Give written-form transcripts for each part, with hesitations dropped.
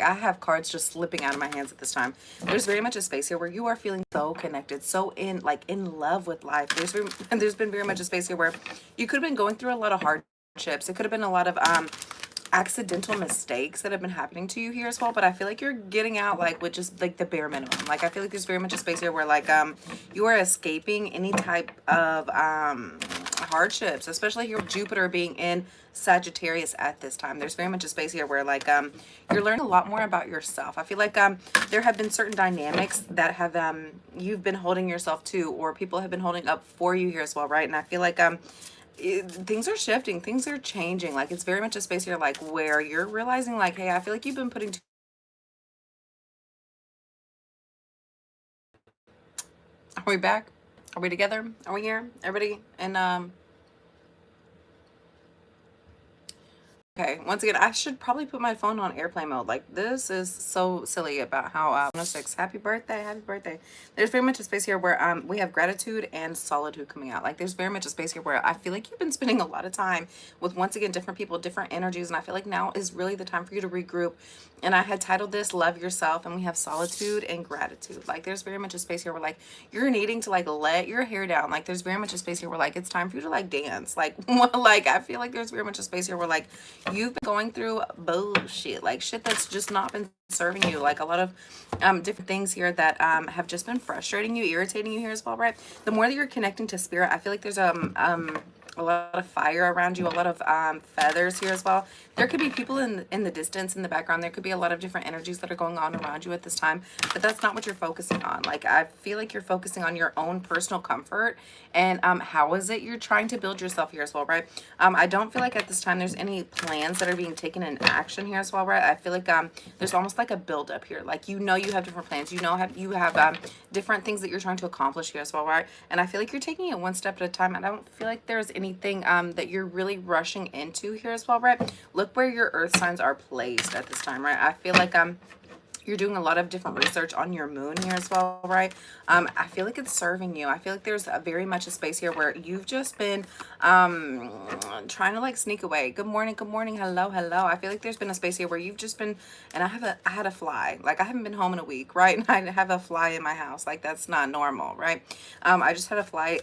I have cards just slipping out of my hands at this time. There's very much a space here where you are feeling so connected, so in love with life. There's been very much a space here where you could have been going through a lot of hardships. It could have been a lot of accidental mistakes that have been happening to you here as well, but I feel like you're getting out like with just like the bare minimum. Like I feel like there's very much a space here where like you are escaping any type of hardships, especially here with Jupiter being in Sagittarius at this time. There's very much a space here where like you're learning a lot more about yourself. I feel like there have been certain dynamics that have you've been holding yourself to, or people have been holding up for you here as well, right? And I feel like things are shifting, things are changing. Like it's very much a space here like where you're realizing like, hey, I feel like you've been putting are we back? Are we together? Are we here, everybody? And okay, once again, I should probably put my phone on airplane mode. Like, this is so silly about how, 106, happy birthday, happy birthday. There's very much a space here where we have gratitude and solitude coming out. Like, there's very much a space here where I feel like you've been spending a lot of time with, once again, different people, different energies, and I feel like now is really the time for you to regroup. And I had titled this Love Yourself, and we have solitude and gratitude. Like, there's very much a space here where, like, you're needing to, like, let your hair down. Like, there's very much a space here where, like, it's time for you to, like, dance. Like, like, I feel like there's very much a space here where, like, you've been going through bullshit, like shit that's just not been serving you, like a lot of different things here that have just been frustrating you, irritating you here as well, right? The more that you're connecting to spirit, I feel like there's a lot of fire around you, a lot of feathers here as well. There could be people in the distance, in the background. There could be a lot of different energies that are going on around you at this time, but that's not what you're focusing on. Like, I feel like you're focusing on your own personal comfort and how is it you're trying to build yourself here as well, right? I don't feel like at this time there's any plans that are being taken in action here as well, right? I feel like there's almost like a buildup here. Like, you know, you have different plans. You know, you have different things that you're trying to accomplish here as well, right? And I feel like you're taking it one step at a time. I don't feel like there's anything that you're really rushing into here as well, right? Look where your earth signs are placed at this time, right? I feel like you're doing a lot of different research on your moon here as well, right? I feel like it's serving you. I feel like there's a very much a space here where you've just been trying to like sneak away. Good morning, hello, hello. I feel like there's been a space here where you've just been, and I had a fly. Like, I haven't been home in a week, right? And I have a fly in my house. Like, that's not normal, right? I just had a fly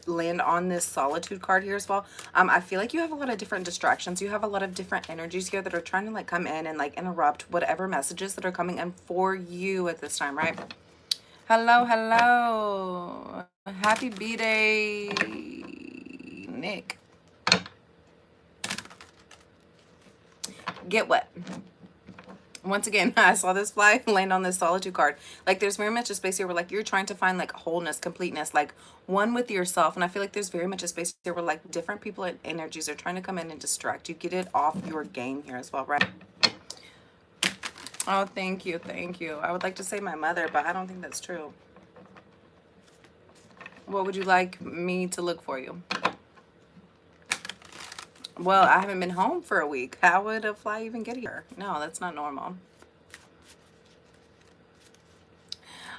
land on this solitude card here as well. I feel like you have a lot of different distractions. You have a lot of different energies here that are trying to like come in and like interrupt whatever messages that are coming in for you at this time, right? Hello, hello. Happy B-Day, Nick. Get wet. Once again, I saw this fly land on this solitude card. Like, there's very much a space here where like you're trying to find like wholeness, completeness, like one with yourself. And I feel like there's very much a space here where like different people and energies are trying to come in and distract you. Get it off your game here as well, right? Oh, thank you, thank you. I would like to say my mother, but I don't think that's true. What would you like me to look for you? Well, I haven't been home for a week. How would a fly even get here? No, that's not normal.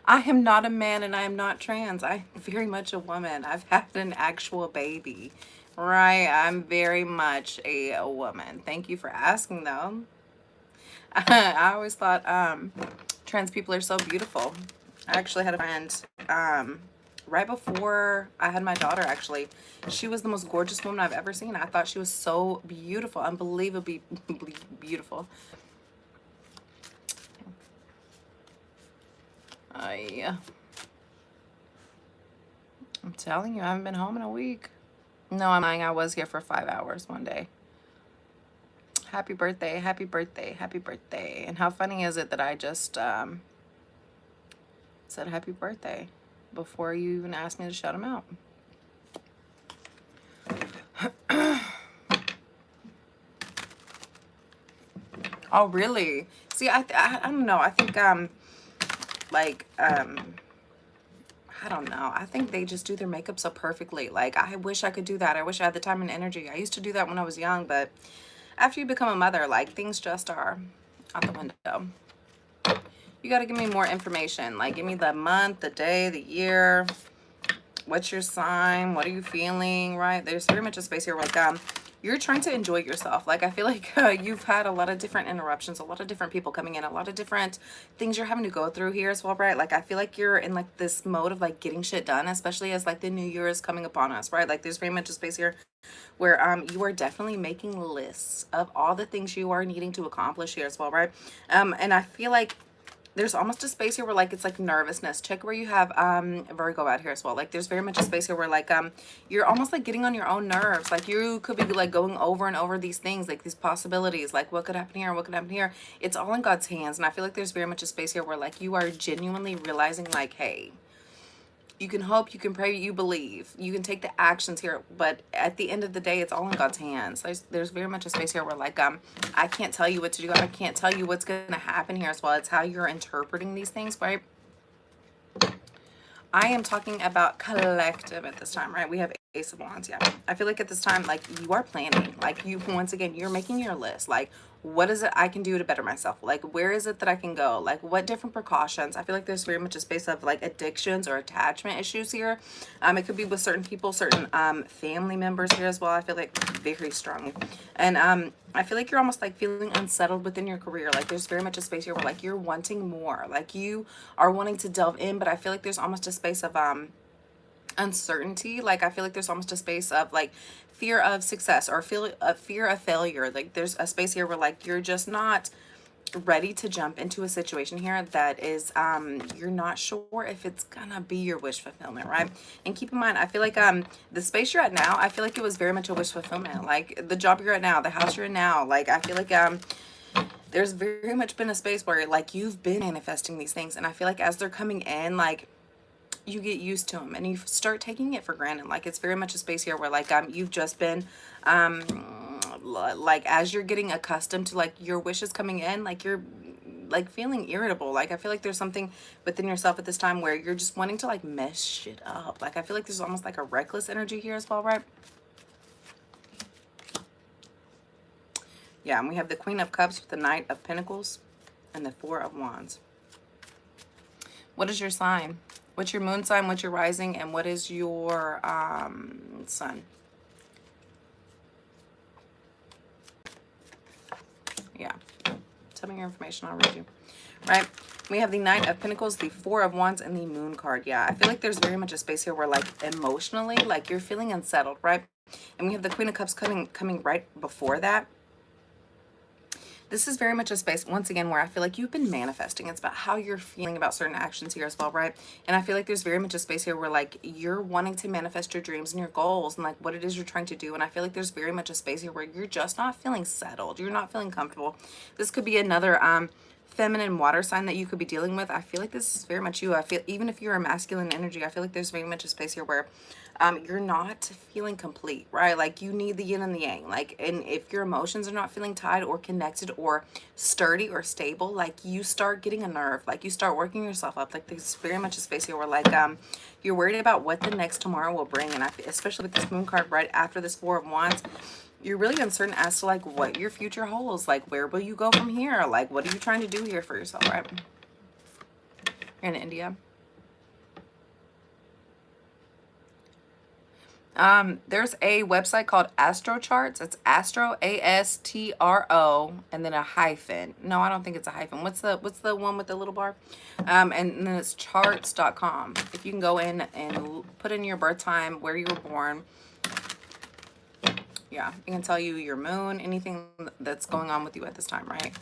I am not a man and I am not trans. I'm very much a woman. I've had an actual baby, right? I'm very much a woman. Thank you for asking, though. I always thought trans people are so beautiful. I actually had a friend right before I had my daughter, actually. She was the most gorgeous woman I've ever seen. I thought she was so beautiful, unbelievably beautiful. Yeah. I'm telling you, I haven't been home in a week. No, I'm lying. I was here for 5 hours one day. Happy birthday, happy birthday, happy birthday. And how funny is it that I just said happy birthday before you even asked me to shout him out? Oh, really? See, I don't know. I think I don't know. I think they just do their makeup so perfectly. Like, I wish I could do that. I wish I had the time and energy. I used to do that when I was young, but after you become a mother, like, things just are out the window. You got to give me more information. Like, give me the month, the day, the year. What's your sign? What are you feeling, right? There's very much a space here. Like, you're trying to enjoy yourself. Like I feel like you've had a lot of different interruptions, a lot of different people coming in, a lot of different things you're having to go through here as well, right? Like I feel like you're in like this mode of like getting shit done, especially as like the new year is coming upon us, right? Like there's very much a space here where you are definitely making lists of all the things you are needing to accomplish here as well, right? And I feel like there's almost a space here where like it's like nervousness. Check where you have Virgo out here as well. Like there's very much a space here where like you're almost like getting on your own nerves. Like you could be like going over and over these things, like these possibilities, like what could happen here, what could happen here. It's all in God's hands. And I feel like there's very much a space here where like you are genuinely realizing like, hey, you can hope, you can pray, you believe, you can take the actions here, but at the end of the day, it's all in God's hands. There's very much a space here where like I can't tell you what to do. I can't tell you what's gonna happen here as well. It's how you're interpreting these things, right? I am talking about collective at this time, right? We have Ace of Wands, yeah. I feel like at this time, like you are planning, like you, once again, you're making your list. Like, what is it I can do to better myself? Like, where is it that I can go? Like, what different precautions? I feel like there's very much a space of like addictions or attachment issues here. It could be with certain people, certain family members here as well. I feel like very strongly. And I feel like you're almost like feeling unsettled within your career. Like there's very much a space here where like you're wanting more. Like you are wanting to delve in, but I feel like there's almost a space of uncertainty. Like I feel like there's almost a space of like fear of success or fear of failure. Like there's a space here where like you're just not ready to jump into a situation here that is you're not sure if it's gonna be your wish fulfillment, right? And keep in mind, I feel like the space you're at now, I feel like it was very much a wish fulfillment. Like the job you're at now, the house you're in now, like I feel like there's very much been a space where like you've been manifesting these things, and I feel like as they're coming in, like you get used to them and you start taking it for granted. Like it's very much a space here where like you've just been like as you're getting accustomed to like your wishes coming in, like you're like feeling irritable. Like I feel like there's something within yourself at this time where you're just wanting to like mess shit up. Like I feel like there's almost like a reckless energy here as well, right? Yeah, and we have the Queen of Cups with the Knight of Pentacles and the Four of Wands. What is your sign? What's your moon sign? What's your rising? And what is your sun? Yeah. Tell me your information. I'll read you. Right? We have the Knight of Pentacles, the Four of Wands, and the Moon card. Yeah, I feel like there's very much a space here where like emotionally, like you're feeling unsettled, right? And we have the Queen of Cups coming right before that. This is very much a space, once again, where I feel like you've been manifesting. It's about how you're feeling about certain actions here as well, right? And I feel like there's very much a space here where, like, you're wanting to manifest your dreams and your goals and, like, what it is you're trying to do. And I feel like there's very much a space here where you're just not feeling settled. You're not feeling comfortable. This could be another feminine water sign that you could be dealing with. I feel like this is very much you. I feel, even if you're a masculine energy, I feel like there's very much a space here where you're not feeling complete, right? Like you need the yin and the yang. Like, and if your emotions are not feeling tied or connected or sturdy or stable, like you start getting a nerve, like you start working yourself up. Like there's very much a space here where like you're worried about what the next tomorrow will bring. And especially with this Moon card right after this Four of Wands, you're really uncertain as to like what your future holds. Like where will you go from here? Like what are you trying to do here for yourself, right? You're in India. There's a website called Astro Charts. It's Astro, ASTRO, and then a hyphen. No, I don't think it's a hyphen. What's the one with the little bar? And then it's charts.com. If you can go in and put in your birth time, where you were born. Yeah, it can tell you your moon, anything that's going on with you at this time, right?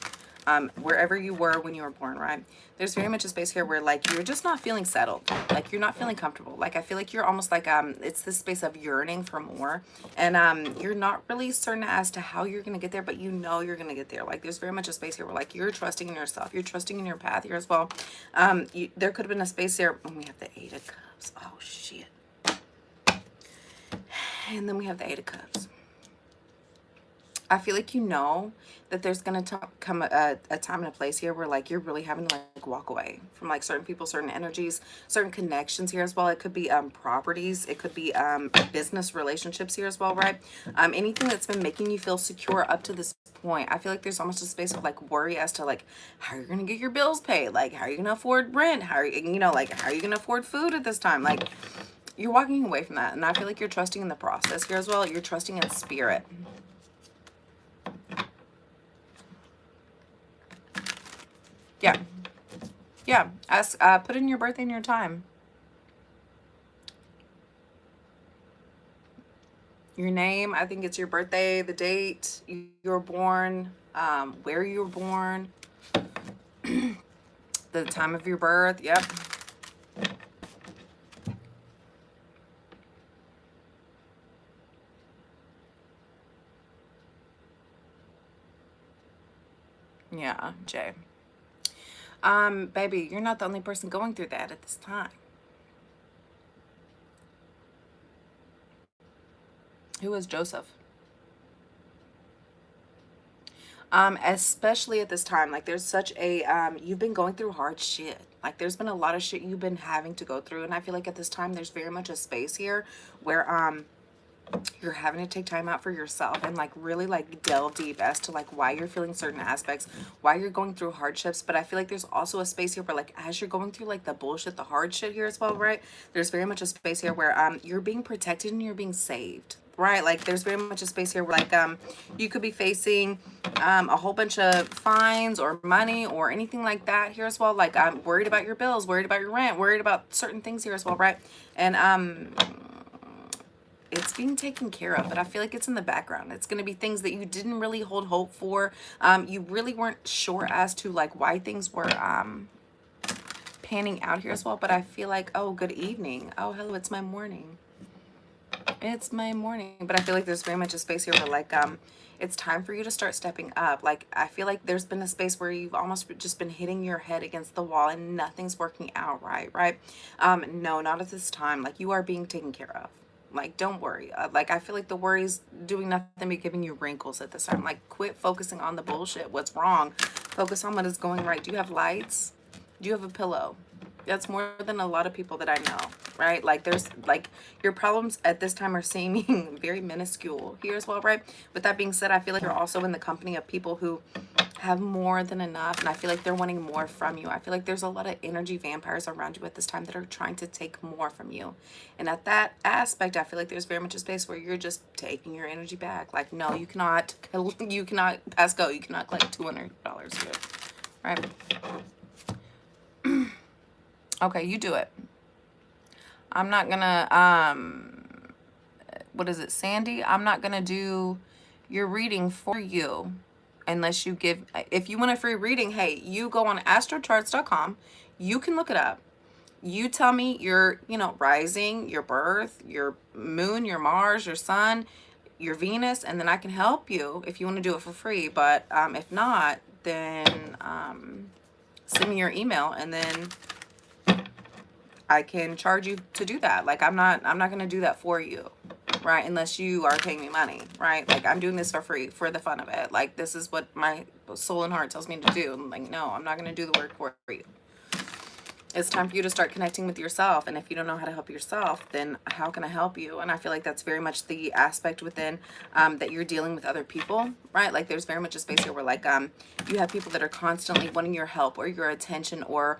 Wherever you were when you were born, right? There's very much a space here where like you're just not feeling settled, like you're not feeling comfortable. Like I feel like you're almost like it's this space of yearning for more, and you're not really certain as to how you're gonna get there, but you know you're gonna get there. Like there's very much a space here where like you're trusting in yourself, you're trusting in your path here as well. There could have been a space here when we have the Eight of Cups. Oh shit. And then we have the Eight of Cups. I feel like you know that there's going to come a time and a place here where like you're really having to like walk away from like certain people, certain energies, certain connections here as well. It could be properties, it could be business relationships here as well, right? Anything that's been making you feel secure up to this point. I feel like there's almost a space of like worry as to like how you're going to get your bills paid, like how are you going to afford rent, how are you, like how are you going to afford food at this time? Like you're walking away from that, and I feel like you're trusting in the process here as well. You're trusting in spirit. Yeah. Yeah. Ask, put in your birthday and your time. Your name, I think it's your birthday, the date you were born, where you were born, the time of your birth. Yep. Yeah, Jay. Baby, you're not the only person going through that at this time. Who is Joseph? Especially at this time, like there's such a you've been going through hard shit. Like there's been a lot of shit you've been having to go through, and I feel like at this time there's very much a space here where you're having to take time out for yourself and like really like delve deep as to like why you're feeling certain aspects, why you're going through hardships. But I feel like there's also a space here where like as you're going through like the bullshit, the hard shit here as well, right? There's very much a space here where you're being protected and you're being saved. Right, like there's very much a space here where like you could be facing a whole bunch of fines or money or anything like that here as well. Like I'm worried about your bills, worried about your rent, worried about certain things here as well, right? And it's being taken care of, but I feel like it's in the background. It's going to be things that you didn't really hold hope for. You really weren't sure as to like why things were panning out here as well. But I feel like, oh, good evening. Oh, hello, it's my morning. It's my morning. But I feel like there's very much a space here where like it's time for you to start stepping up. Like I feel like there's been a space where you've almost just been hitting your head against the wall and nothing's working out right. No, not at this time. Like you are being taken care of. Like don't worry. Like I feel like the worries doing nothing but giving you wrinkles at this time. Like quit focusing on the bullshit, what's wrong. Focus on what is going right. Do you have lights? Do you have a pillow? That's more than a lot of people that I know, right? Like there's like your problems at this time are seeming very minuscule here as well, right? With that being said, I feel like you're also in the company of people who have more than enough, and I feel like they're wanting more from you. I feel like there's a lot of energy vampires around you at this time that are trying to take more from you. And at that aspect, I feel like there's very much a space where you're just taking your energy back. Like, no, you cannot pass go. You cannot collect $200 here, right? Okay, you do it. I'm not gonna, what is it, Sandy? I'm not gonna do your reading for you unless you give, if you want a free reading, hey, you go on astrocharts.com. You can look it up. You tell me your, rising, your birth, your moon, your Mars, your sun, your Venus, and then I can help you if you want to do it for free. But if not, then send me your email and then I can charge you to do that. Like I'm not going to do that for you, right? Unless you are paying me money, right? Like I'm doing this for free for the fun of it. Like this is what my soul and heart tells me to do. I'm like, no, I'm not going to do the work for you. It's time for you to start connecting with yourself. And if you don't know how to help yourself, then how can I help you? And I feel like that's very much the aspect within that you're dealing with other people, right? Like there's very much a space here where like you have people that are constantly wanting your help or your attention or,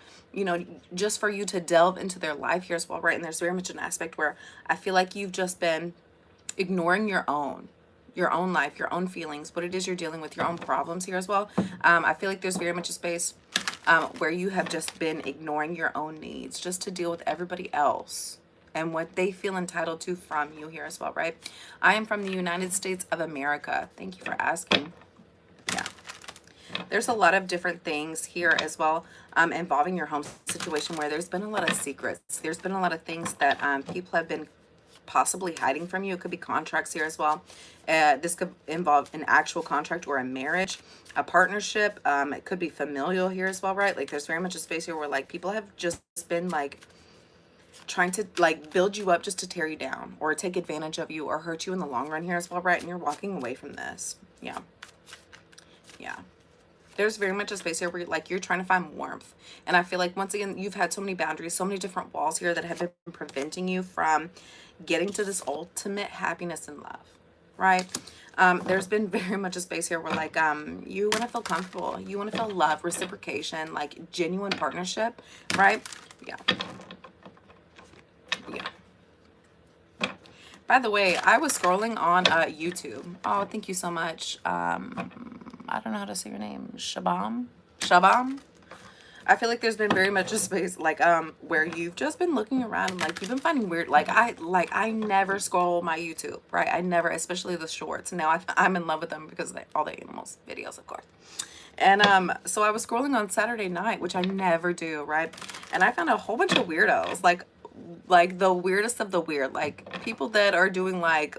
just for you to delve into their life here as well, right? And there's very much an aspect where I feel like you've just been ignoring your own life, your own feelings, what it is you're dealing with, your own problems here as well. I feel like there's very much a space where you have just been ignoring your own needs just to deal with everybody else and what they feel entitled to from you here as well, right? I am from the United States of America. Thank you for asking. Yeah. There's a lot of different things here as well involving your home situation where there's been a lot of secrets. There's been a lot of things that people have been possibly hiding from you. It could be contracts here as well. This could involve an actual contract or a marriage, a partnership. It could be familial here as well, right? Like there's very much a space here where like people have just been like trying to like build you up just to tear you down or take advantage of you or hurt you in the long run here as well, right? And you're walking away from this. Yeah. There's very much a space here where like you're trying to find warmth. And I feel like once again, you've had so many boundaries, so many different walls here that have been preventing you from getting to this ultimate happiness and love, right? There's been very much a space here where like you want to feel comfortable, you want to feel love, reciprocation, like genuine partnership, right? Yeah. By the way, I was scrolling on YouTube. Oh, thank you so much. I don't know how to say your name. Shabam. I feel like there's been very much a space like where you've just been looking around and like you've been finding weird like I never scroll my YouTube, right? I never, especially the shorts. Now I'm in love with them because they all the animals videos, of course. And so I was scrolling on Saturday night, which I never do, right? And I found a whole bunch of weirdos, like the weirdest of the weird, like people that are doing like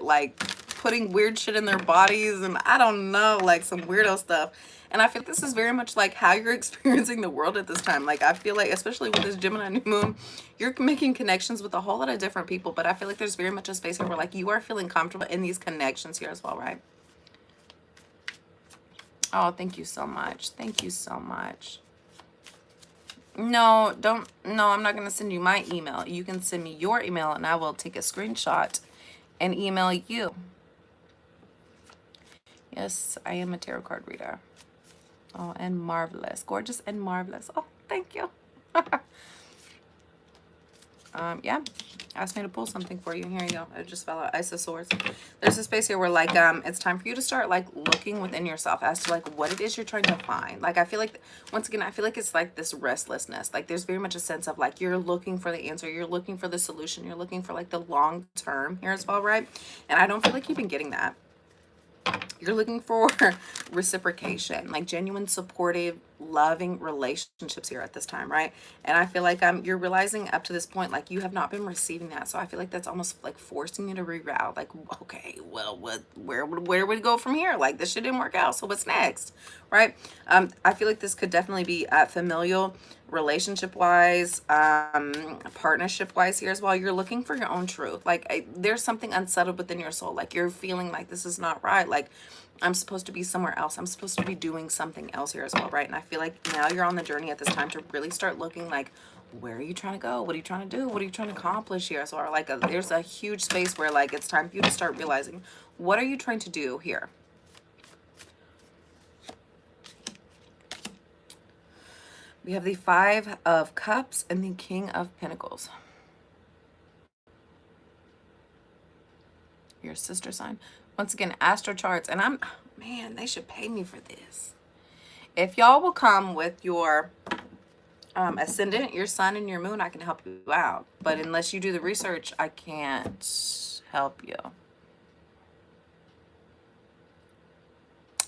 putting weird shit in their bodies and I don't know, like some weirdo stuff. And I feel like this is very much like how you're experiencing the world at this time. Like I feel like, especially with this Gemini new moon, you're making connections with a whole lot of different people. But I feel like there's very much a space here where like you are feeling comfortable in these connections here as well, right? Oh, thank you so much. Thank you so much. No, don't. No, I'm not going to send you my email. You can send me your email and I will take a screenshot and email you. Yes, I am a tarot card reader. Oh, and marvelous. Gorgeous and marvelous. Oh, thank you. Yeah, asked me to pull something for you. Here you go. It just fell out. Ice of Swords. There's a space here where like it's time for you to start like looking within yourself as to like what it is you're trying to find. Like I feel like once again I feel like it's like this restlessness. Like there's very much a sense of like you're looking for the answer, you're looking for the solution, you're looking for like the long term here as well, right? And I don't feel like you've been getting that. You're looking for reciprocation, like genuine, supportive, loving relationships here at this time, right? And I feel like you're realizing up to this point, like you have not been receiving that. So I feel like that's almost like forcing you to reroute. Like, okay, well, where would we go from here? Like this shit didn't work out. So what's next, right? I feel like this could definitely be familial, relationship wise, partnership wise here as well. You're looking for your own truth. Like there's something unsettled within your soul. Like you're feeling like this is not right. Like I'm supposed to be somewhere else. I'm supposed to be doing something else here as well, right? And I feel like now you're on the journey at this time to really start looking like, where are you trying to go? What are you trying to do? What are you trying to accomplish here? So like there's a huge space where like it's time for you to start realizing, what are you trying to do here? We have the Five of Cups and the King of Pentacles. Your sister sign. Once again, astro charts. And man, they should pay me for this. If y'all will come with your ascendant, your sun, and your moon, I can help you out. But unless you do the research, I can't help you.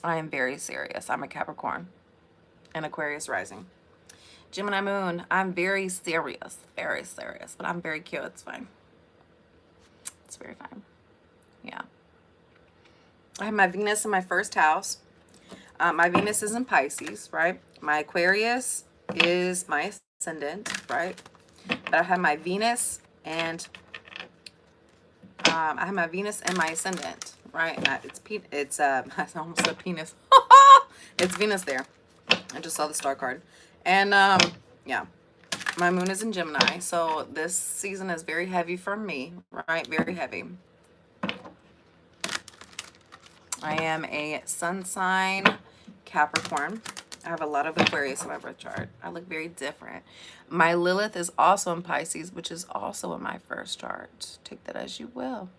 I am very serious. I'm a Capricorn and Aquarius rising. Gemini moon, I'm very serious, but I'm very cute. It's fine. It's very fine. Yeah. I have my Venus in my first house. My Venus is in Pisces, right? My Aquarius is my ascendant, right? But I have my Venus and I have my Venus and my ascendant, right? And it's I almost said penis. It's Venus there. I just saw the star card. And yeah, my moon is in Gemini, so this season is very heavy for me, right? Very heavy. I am a sun sign Capricorn. I have a lot of Aquarius in my birth chart. I look very different. My Lilith is also in Pisces, which is also in my first chart. Take that as you will.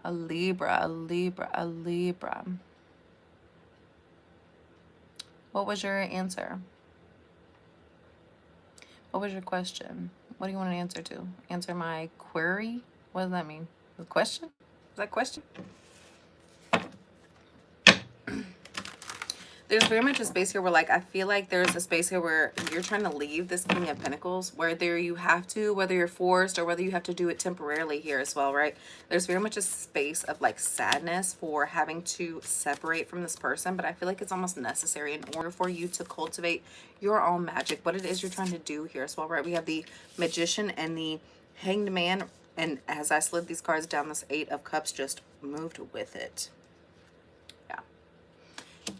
A Libra, a Libra, a Libra. What was your answer? What was your question? What do you want an answer to? Answer my query? What does that mean? The question? Is that question? There's very much a space here where like I feel like there's a space here where you're trying to leave this King of Pentacles, whether you have to, whether you're forced, or whether you have to do it temporarily here as well, right? There's very much a space of like sadness for having to separate from this person, but I feel like it's almost necessary in order for you to cultivate your own magic, what it is you're trying to do here as well, right? We have the Magician and the Hanged Man, and as I slid these cards down, this Eight of Cups just moved with it.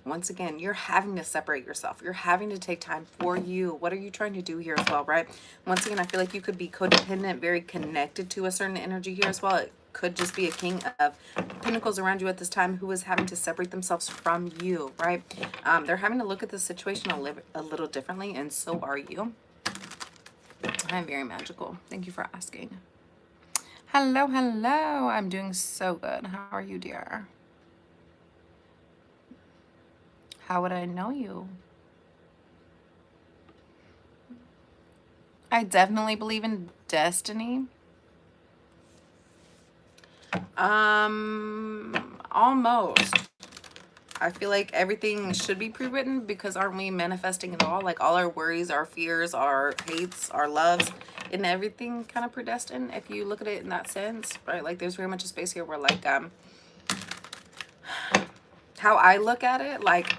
Once again, you're having to separate yourself. You're having to take time for you. What are you trying to do here as well, right? Once again, I feel like you could be codependent, very connected to a certain energy here as well. It could just be a King of Pentacles around you at this time who is having to separate themselves from you, right? They're having to look at the situation a little differently, and so are you. I'm very magical. Thank you for asking. Hello, hello. I'm doing so good. How are you, dear? How would I know you? I definitely believe in destiny. Almost. I feel like everything should be pre-written because aren't we manifesting it all? Like all our worries, our fears, our hates, our loves, and everything kind of predestined if you look at it in that sense, right? Like there's very much a space here where like how I look at it, like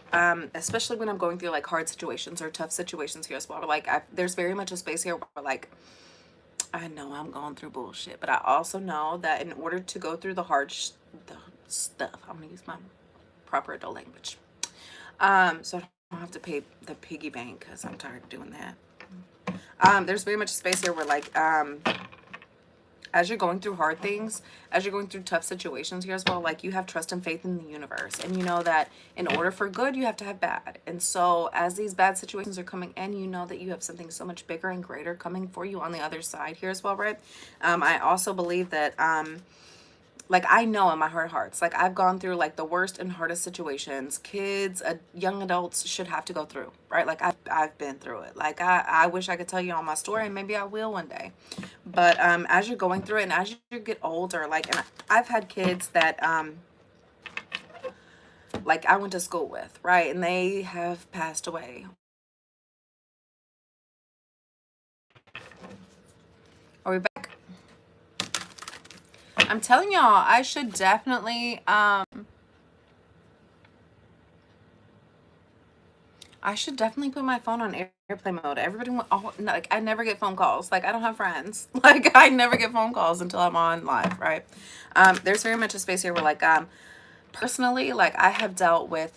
especially when I'm going through like hard situations or tough situations here as well. Like there's very much a space here where like I know I'm going through bullshit, but I also know that in order to go through the the stuff, I'm gonna use my proper adult language. So I don't have to pay the piggy bank because I'm tired of doing that. There's very much a space here where like as you're going through hard things, as you're going through tough situations here as well, like you have trust and faith in the universe. And you know that in order for good, you have to have bad. And so as these bad situations are coming in, you know that you have something so much bigger and greater coming for you on the other side here as well, right? I also believe that like I know in my heart of hearts, like I've gone through like the worst and hardest situations kids, young adults should have to go through, right? Like I've been through it. Like I wish I could tell you all my story, and maybe I will one day. But as you're going through it and as you get older, like, and I've had kids that like I went to school with, right? And they have passed away. Are we back? I'm telling y'all, I should definitely put my phone on airplane mode. Everybody, like, I never get phone calls. Like, I don't have friends. Like, I never get phone calls until I'm on live, right? There's very much a space here where, like, personally, like, I have dealt with,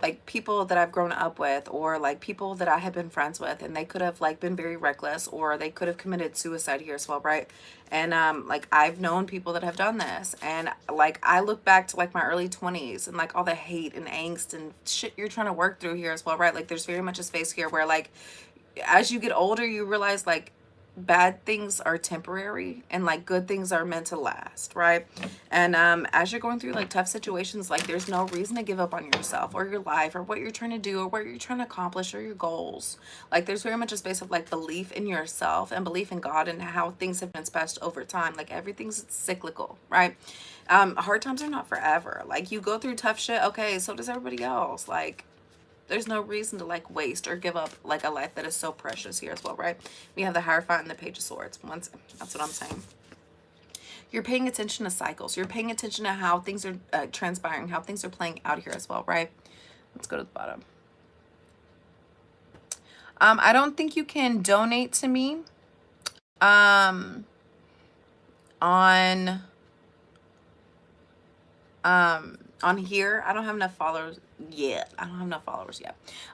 like people that I've grown up with or like people that I have been friends with and they could have like been very reckless or they could have committed suicide here as well, right? And like I've known people that have done this and like I look back to like my early 20s and like all the hate and angst and shit you're trying to work through here as well, right? Like there's very much a space here where like as you get older you realize like bad things are temporary and like good things are meant to last, right? And as you're going through like tough situations, like there's no reason to give up on yourself or your life or what you're trying to do or what you're trying to accomplish or your goals. Like there's very much a space of like belief in yourself and belief in God and how things have been dispatched over time. Like everything's cyclical, right? Hard times are not forever. Like you go through tough shit, okay, so does everybody else. Like there's no reason to like waste or give up like a life that is so precious here as well, right? We have the Hierophant and the Page of Swords. Once, that's what I'm saying. You're paying attention to cycles. You're paying attention to how things are transpiring, how things are playing out here as well, right? Let's go to the bottom. I don't think you can donate to me on here. I don't have enough followers yet.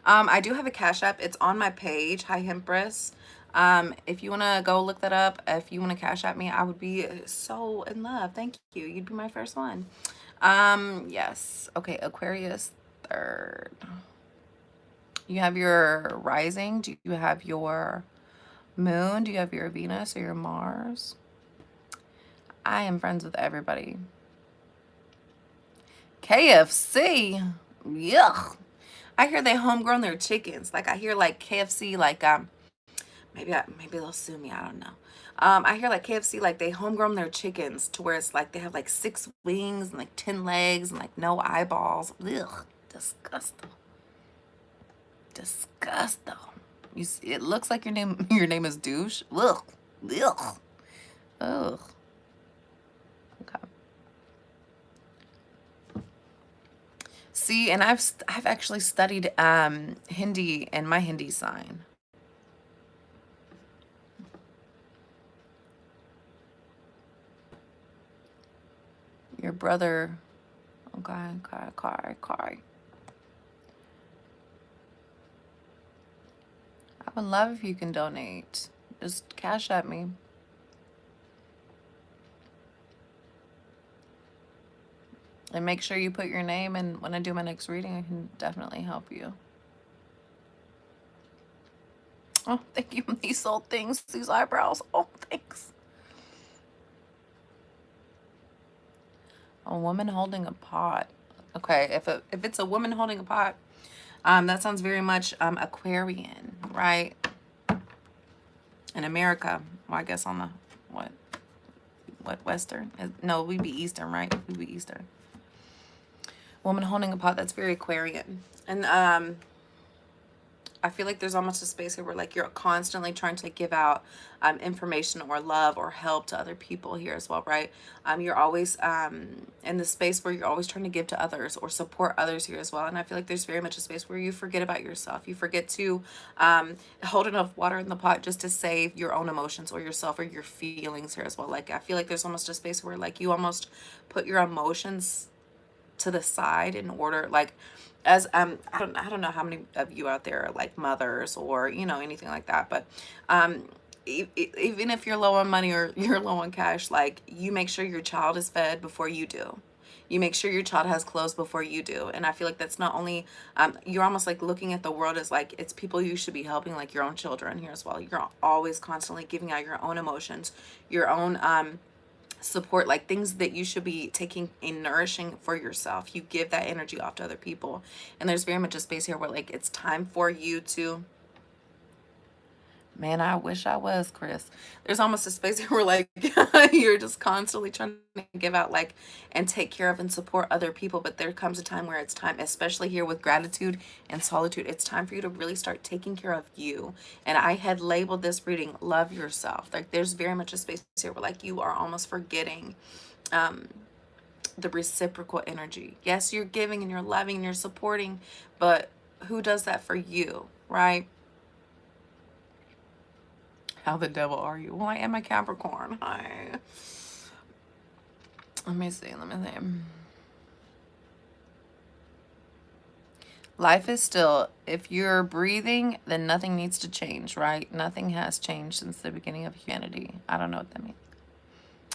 I do have a Cash App. It's on my page. Hi Hempress. If you want to go look that up, if you want to Cash App me, I would be so in love. Thank you. You'd be my first one. Yes. Okay, Aquarius third. You have your rising. Do you have your moon? Do you have your Venus or your Mars? I am friends with everybody. KFC. Yuck. I hear they homegrown their chickens. Like I hear like KFC, like maybe they'll sue me. I don't know. I hear like KFC, like they homegrown their chickens to where it's like they have like 6 wings and like 10 legs and like no eyeballs. Ugh, disgusting. Disgusting. You see, it looks like your name is douche. Ugh, ugh, ugh. Okay. See, and I've actually studied Hindi and my Hindi sign. Your brother. Okay. I would love if you can donate. Just Cash at me. And make sure you put your name, and when I do my next reading, I can definitely help you. Oh, thank you. These old things, these eyebrows. Oh, thanks. A woman holding a pot. Okay, if it's a woman holding a pot, that sounds very much Aquarian, right? In America, well, I guess on the what Western? No, we'd be Eastern, right? We'd be Eastern. Woman holding a pot, that's very Aquarian. And I feel like there's almost a space here where like you're constantly trying to like give out information or love or help to other people here as well, right? You're always in the space where you're always trying to give to others or support others here as well. And I feel like there's very much a space where you forget about yourself. You forget to hold enough water in the pot just to save your own emotions or yourself or your feelings here as well. Like I feel like there's almost a space where like you almost put your emotions to the side in order, like, as I don't know how many of you out there are like mothers or anything like that, but even if you're low on money or you're low on cash, like you make sure your child is fed before you do. You make sure your child has clothes before you do. And I feel like that's not only you're almost like looking at the world as like it's people you should be helping, like your own children here as well. You're always constantly giving out your own emotions, your own support, like things that you should be taking and nourishing for yourself. You give that energy off to other people. And there's very much a space here where like it's time for you to, man, I wish I was Chris. There's almost a space where like you're just constantly trying to give out like and take care of and support other people. But there comes a time where it's time, especially here with gratitude and solitude, it's time for you to really start taking care of you. And I had labeled this reading, love yourself. Like there's very much a space here where like you are almost forgetting the reciprocal energy. Yes, you're giving and you're loving and you're supporting, but who does that for you, right? How the devil are you? Well, I am a Capricorn. Hi. Let me see. Life is still, if you're breathing, then nothing needs to change, right? Nothing has changed since the beginning of humanity. I don't know what that means.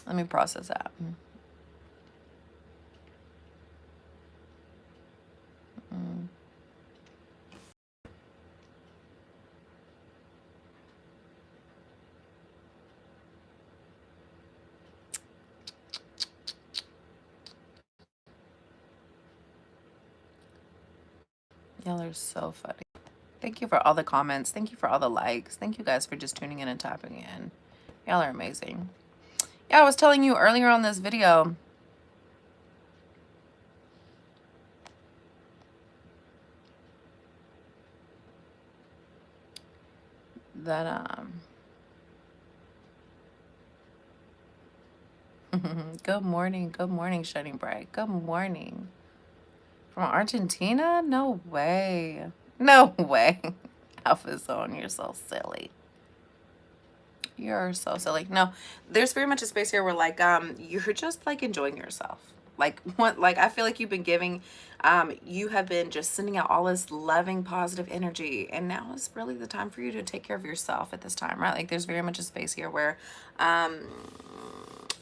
Let me process that. Y'all are so funny. Thank you for all the comments. Thank you for all the likes. Thank you guys for just tuning in and tapping in. Y'all are amazing. Yeah, I was telling you earlier on this video that good morning, Shining Bright. Good morning. From Argentina? No way. No way. Alpha Zone, you're so silly. You're so silly. No, there's very much a space here where like you're just like enjoying yourself. Like what, like I feel like you've been giving you have been just sending out all this loving positive energy, and now is really the time for you to take care of yourself at this time, right? Like there's very much a space here where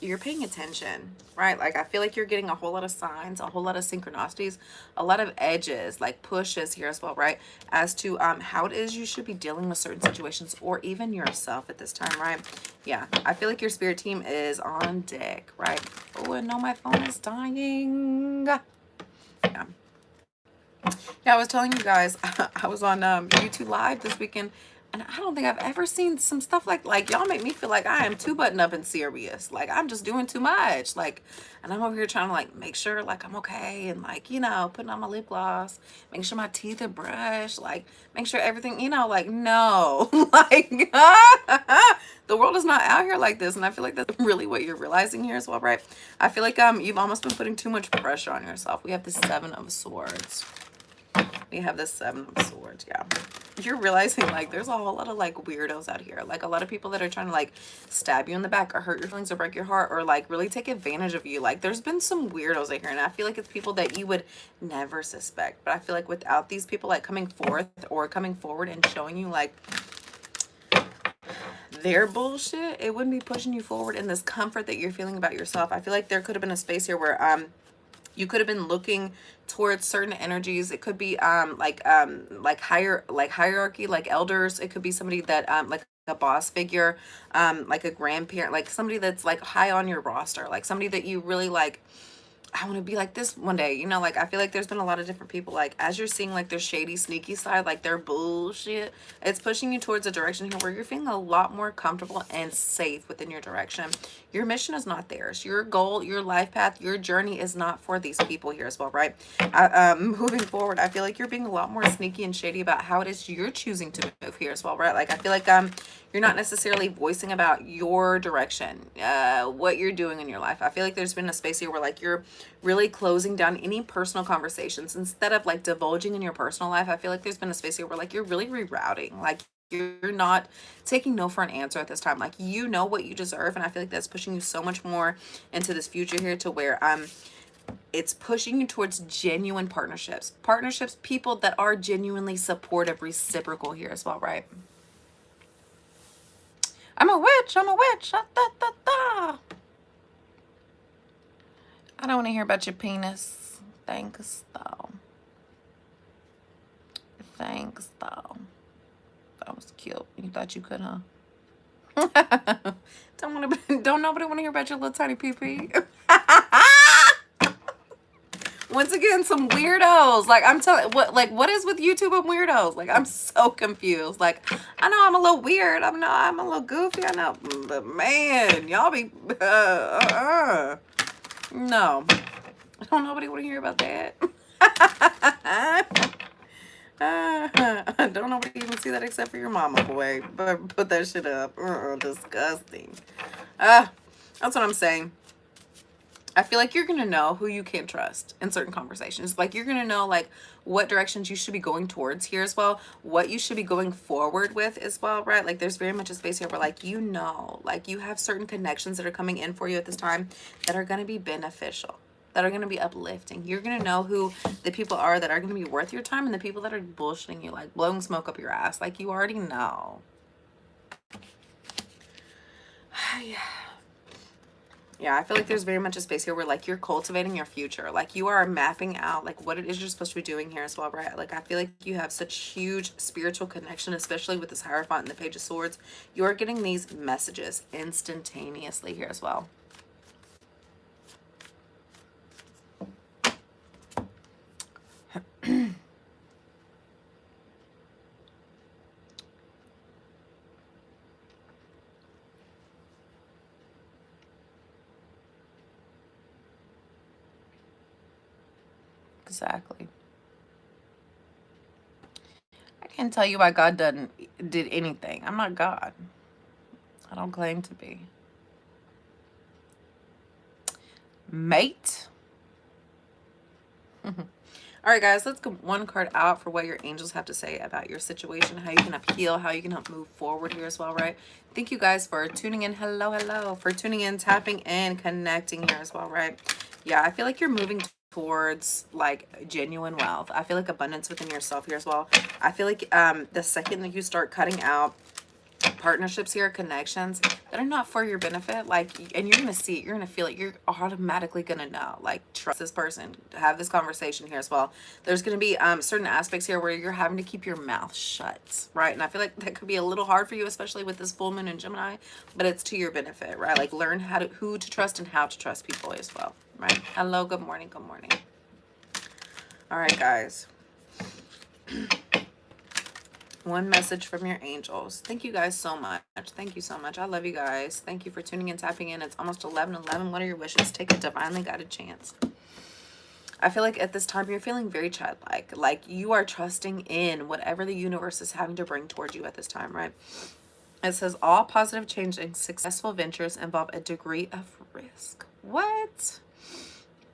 you're paying attention, right? Like I feel like you're getting a whole lot of signs, a whole lot of synchronicities, a lot of edges, like pushes here as well, right? As to how it is you should be dealing with certain situations or even yourself at this time, right? Yeah, I feel like your spirit team is on deck, right? Oh, and no, my phone is dying. Yeah. Yeah, I was telling you guys, I was on YouTube Live this weekend, and I don't think I've ever seen some stuff like y'all make me feel like I am too buttoned up and serious. Like I'm just doing too much. Like, and I'm over here trying to like make sure like I'm okay and like, putting on my lip gloss, making sure my teeth are brushed, like make sure everything, like no. Like the world is not out here like this. And I feel like that's really what you're realizing here as well, right? I feel like you've almost been putting too much pressure on yourself. We have the Seven of Swords. We have the Seven of Swords. Yeah, you're realizing like there's a whole lot of like weirdos out here, like a lot of people that are trying to like stab you in the back or hurt your feelings or break your heart or like really take advantage of you. Like there's been some weirdos out here, and I feel like it's people that you would never suspect. But I feel like without these people like coming forth or coming forward and showing you like their bullshit, it wouldn't be pushing you forward in this comfort that you're feeling about yourself. I feel like there could have been a space here where you could have been looking towards certain energies. It could be like hierarchy, like elders. It could be somebody that like a boss figure, like a grandparent, like somebody that's like high on your roster, like somebody that you really like I want to be like this one day, you know, like I feel like there's been a lot of different people, like as you're seeing like their shady, sneaky side, like their bullshit, it's pushing you towards a direction here where you're feeling a lot more comfortable and safe within your direction. Your mission is not theirs. Your goal, your life path, your journey is not for these people here as well, right? Moving forward, I feel like you're being a lot more sneaky and shady about how it is you're choosing to move here as well, right? Like I feel like you're not necessarily voicing about your direction, what you're doing in your life. I feel like there's been a space here where like you're really closing down any personal conversations instead of like divulging in your personal life. I feel like there's been a space here where like you're really rerouting, like you're not taking no for an answer at this time. Like you know what you deserve, and I feel like that's pushing you so much more into this future here to where it's pushing you towards genuine partnerships, people that are genuinely supportive, reciprocal here as well, right? I'm a witch. I'm a witch. Da, da, da, da. I don't want to hear about your penis. Thanks, though. Thanks, though. That was cute. You thought you could, huh? Don't nobody want to hear about your little tiny pee-pee. Once again, some weirdos. Like I'm telling, what is with YouTube and weirdos? Like I'm so confused. Like I know I'm a little weird. I'm a little goofy. I know, but man, y'all be no. Don't nobody want to hear about that. Don't nobody even see that except for your mama, boy. But put that shit up. Disgusting. That's what I'm saying. I feel like you're going to know who you can trust in certain conversations. Like you're going to know like what directions you should be going towards here as well, what you should be going forward with as well, right? Like there's very much a space here where like, you know, like you have certain connections that are coming in for you at this time that are going to be beneficial, that are going to be uplifting. You're going to know who the people are that are going to be worth your time and the people that are bullshitting you, like blowing smoke up your ass. Like you already know. Yeah. Yeah, I feel like there's very much a space here where like you're cultivating your future. Like you are mapping out like what it is you're supposed to be doing here as well, right? Like I feel like you have such huge spiritual connection, especially with this Hierophant and the Page of Swords. You're getting these messages instantaneously here as well. Exactly. I can't tell you why God did anything. I'm not God. I don't claim to be. Mate. All right, guys, let's go one card out for what your angels have to say about your situation, how you can appeal, how you can help move forward here as well, right? Thank you guys for tuning in. Hello, for tuning in, tapping in, connecting here as well, right? Yeah, I feel like you're moving towards like genuine wealth. I feel like abundance within yourself here as well. I feel like the second that you start cutting out partnerships here, connections that are not for your benefit, like, and you're gonna see it, you're gonna feel it, you're automatically gonna know, like, trust this person, have this conversation here as well. There's gonna be certain aspects here where you're having to keep your mouth shut, right? And I feel like that could be a little hard for you, especially with this full moon in Gemini, but it's to your benefit, right? Like learn who to trust and how to trust people as well, right? Hello, good morning. All right, guys. One message from your angels. Thank you guys so much. Thank you so much. I love you guys. Thank you for tuning in, tapping in. It's almost 11:11. What are your wishes? Take a divinely guided chance. I feel like at this time you're feeling very childlike. Like you are trusting in whatever the universe is having to bring towards you at this time, right? It says all positive change and successful ventures involve a degree of risk. What?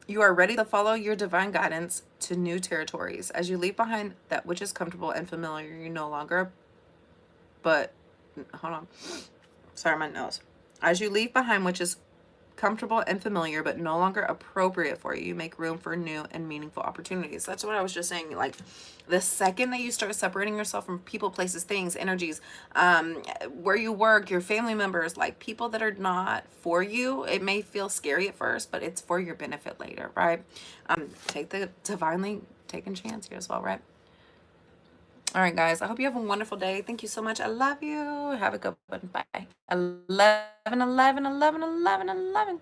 You are ready to follow your divine guidance to new territories. As you leave behind that which is comfortable and familiar, you no longer, but hold on. Sorry, my nose. As you leave behind which is comfortable and familiar, but no longer appropriate for you, you make room for new and meaningful opportunities. That's what I was just saying. Like the second that you start separating yourself from people, places, things, energies, where you work, your family members, like people that are not for you, it may feel scary at first, but it's for your benefit later, right? Take the divinely taken chance here as well, right? All right, guys, I hope you have a wonderful day. Thank you so much. I love you. Have a good one. Bye. 11, 11, 11, 11, 11.